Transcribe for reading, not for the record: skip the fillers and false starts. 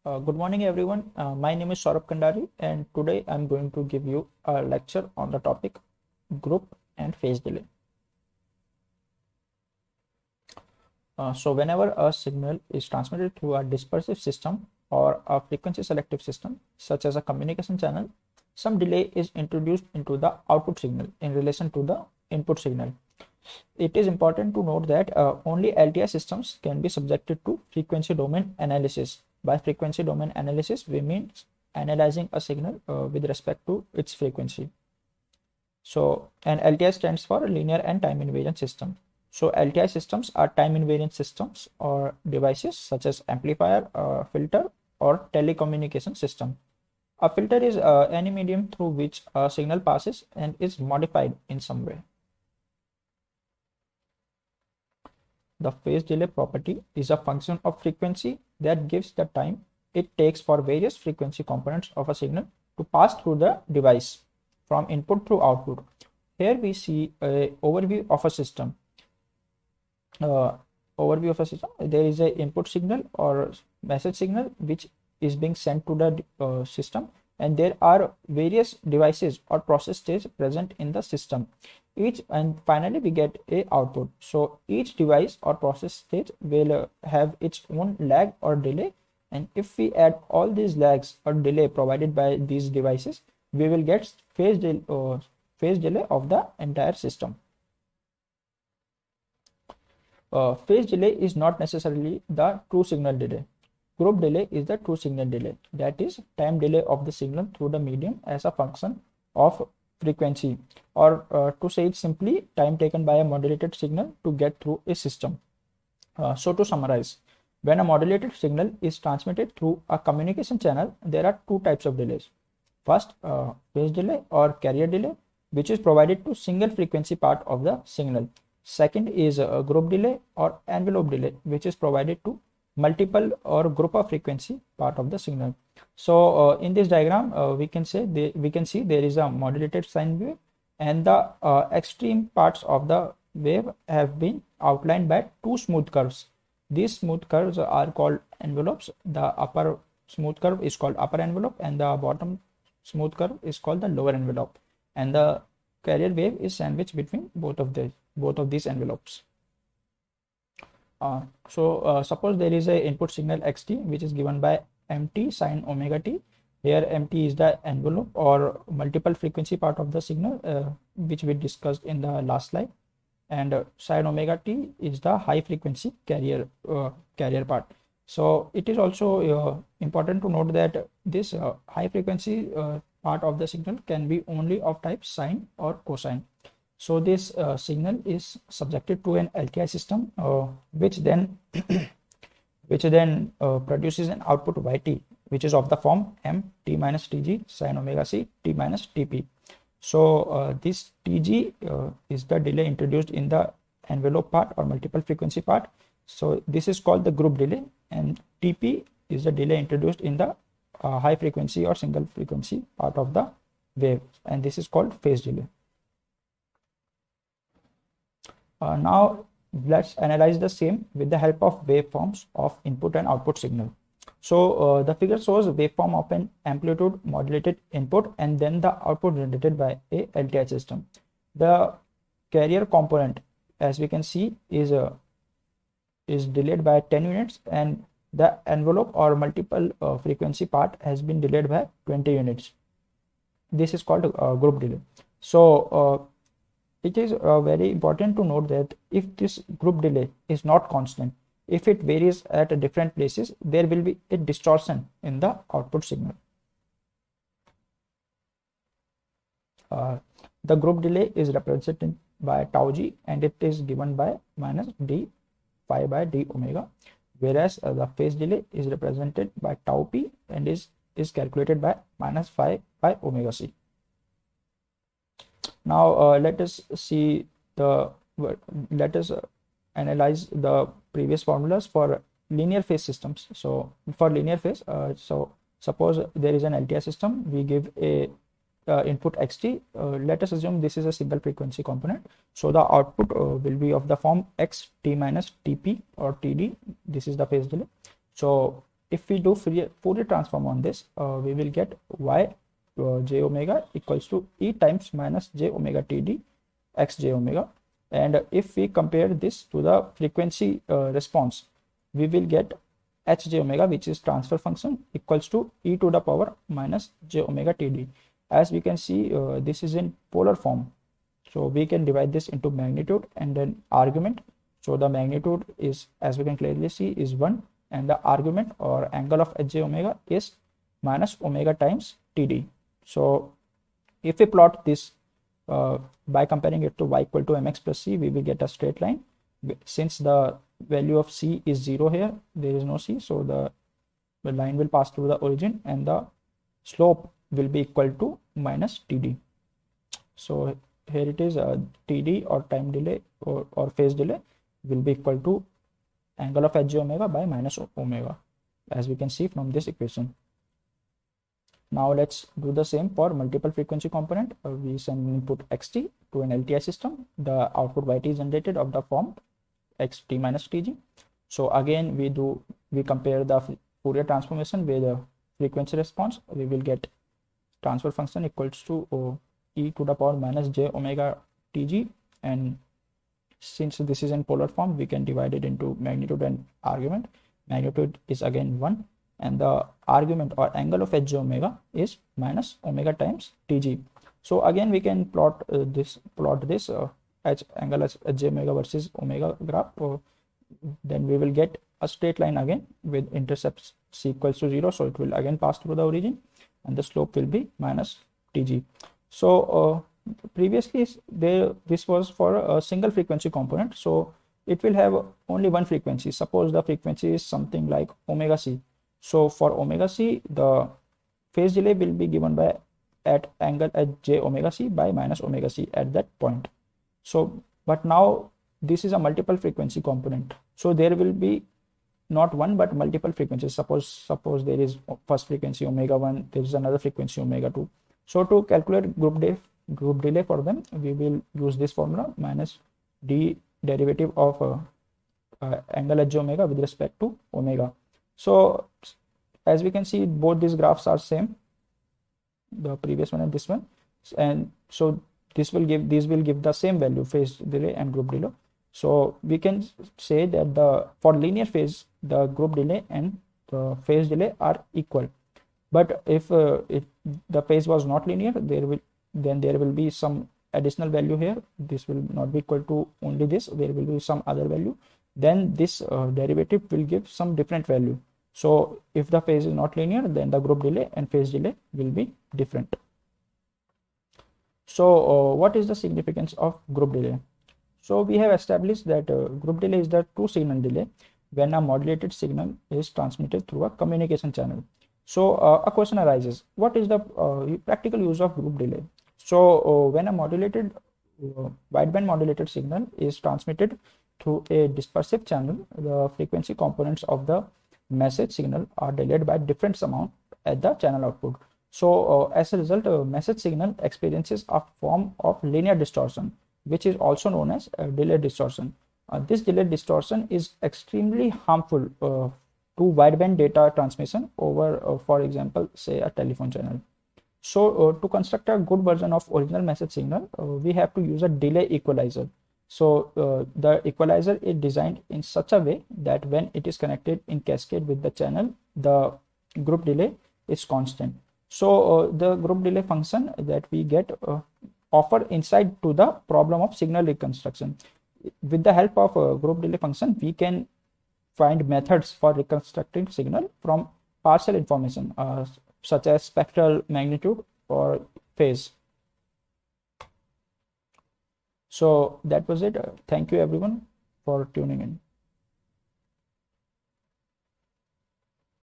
Good morning, everyone. My name is Saurabh Kandari, and today I'm going to give you a lecture on the topic group and phase delay. So, whenever a signal is transmitted through a dispersive system or a frequency selective system, such as a communication channel, some delay is introduced into the output signal in relation to the input signal. It is important to note that only LTI systems can be subjected to frequency domain analysis. By frequency domain analysis, we mean analyzing a signal with respect to its frequency. So, and LTI stands for linear and time invariant system. So, LTI systems are time invariant systems or devices such as amplifier, filter, or telecommunication system. A filter is any medium through which a signal passes and is modified in some way. The phase delay property is a function of frequency that gives the time it takes for various frequency components of a signal to pass through the device from input through output. Here we see an overview of a system. There is an input signal or message signal which is being sent to the system, and there are various devices or process states present in the system. And finally we get a output. So each device or process state will have its own lag or delay, and if we add all these lags or delay provided by these devices, we will get phase delay of the entire system. Phase delay is not necessarily the true signal delay. Group delay is the true signal delay, that is time delay of the signal through the medium as a function of frequency, or to say it simply, time taken by a modulated signal to get through a system. So to summarize, when a modulated signal is transmitted through a communication channel, there are two types of delays. First, phase delay or carrier delay, which is provided to single frequency part of the signal. Second is a group delay or envelope delay, which is provided to multiple or group of frequency part of the signal. So in this diagram we can see there is a modulated sine wave, and the extreme parts of the wave have been outlined by two smooth curves. These smooth curves are called envelopes. The upper smooth curve is called upper envelope, and the bottom smooth curve is called the lower envelope, and the carrier wave is sandwiched between both of these envelopes. Suppose there is a input signal xt which is given by mt sine omega t. Here mt is the envelope or multiple frequency part of the signal which we discussed in the last slide, and sine omega t is the high frequency carrier part. So it is also important to note that this high frequency part of the signal can be only of type sine or cosine. So this signal is subjected to an LTI system which then produces an output yt, which is of the form m t minus tg sine omega c t minus tp. So this tg is the delay introduced in the envelope part or multiple frequency part. So this is called the group delay, and tp is the delay introduced in the high frequency or single frequency part of the wave, and this is called phase delay. Now let's analyze the same with the help of waveforms of input and output signal. So the figure shows a waveform of an amplitude modulated input and then the output generated by a LTI system. The carrier component, as we can see, is delayed by 10 units, and the envelope or multiple frequency part has been delayed by 20 units. This is called group delay. So it is very important to note that if this group delay is not constant, if it varies at different places, there will be a distortion in the output signal. The group delay is represented by tau g, and it is given by minus d phi by d omega, whereas the phase delay is represented by tau p and is calculated by minus phi by omega c. Now let us analyze the previous formulas for linear phase systems. So for linear phase, so suppose there is an LTI system, we give a input xt. Let us assume this is a single frequency component, so the output will be of the form x t minus tp or td. This is the phase delay. So if we do Fourier transform on this, we will get y j omega equals to e times minus j omega td x j omega. And if we compare this to the frequency response, we will get h j omega, which is transfer function, equals to e to the power minus j omega td. As we can see, this is in polar form, so we can divide this into magnitude and then argument. So the magnitude is, as we can clearly see, is 1, and the argument or angle of h j omega is minus omega times td. So if we plot this by comparing it to y equal to mx plus c, we will get a straight line. Since the value of c is 0 here, there is no c, so the line will pass through the origin and the slope will be equal to minus td. So here it is, td or time delay or phase delay will be equal to angle of h j omega by minus omega, as we can see from this equation. Now let's do the same for multiple frequency component. We send input xt to an LTI system. The output yt is generated of the form xt minus tg. So again we compare the Fourier transformation with the frequency response. We will get transfer function equals to e to the power minus j omega tg, and since this is in polar form, we can divide it into magnitude and argument. Magnitude is again 1, and the argument or angle of h j omega is minus omega times tg. So again we can plot this h angle as h j omega versus omega graph. Then we will get a straight line again with intercepts c equals to 0, so it will again pass through the origin, and the slope will be minus tg. So previously this was for a single frequency component, so it will have only one frequency. Suppose the frequency is something like omega c. So for omega c, the phase delay will be given by at angle at j omega c by minus omega c at that point. So but now this is a multiple frequency component, so there will be not one but multiple frequencies. Suppose there is first frequency omega 1, there is another frequency omega 2. So to calculate group delay for them, we will use this formula, minus d derivative of angle h omega with respect to omega. So as we can see, both these graphs are same, the previous one and this one, and so these will give the same value, phase delay and group delay. So we can say that for linear phase, the group delay and the phase delay are equal. But if the phase was not linear, there will be some additional value here. This will not be equal to only this, there will be some other value. Then this derivative will give some different value. So if the phase is not linear, then the group delay and phase delay will be different. So what is the significance of group delay? So we have established that group delay is the true signal delay when a modulated signal is transmitted through a communication channel. So a question arises, what is the practical use of group delay? So when a modulated wideband modulated signal is transmitted through a dispersive channel, the frequency components of the message signal are delayed by different amount at the channel output. So as a result, message signal experiences a form of linear distortion, which is also known as delay distortion. This delay distortion is extremely harmful to wideband data transmission over, for example, say a telephone channel. So to construct a good version of original message signal, we have to use a delay equalizer. So the equalizer is designed in such a way that when it is connected in cascade with the channel, the group delay is constant. So the group delay function that we get offer insight to the problem of signal reconstruction. With the help of group delay function, we can find methods for reconstructing signal from partial information such as spectral, magnitude, or phase. So that was it. Thank you everyone for tuning in.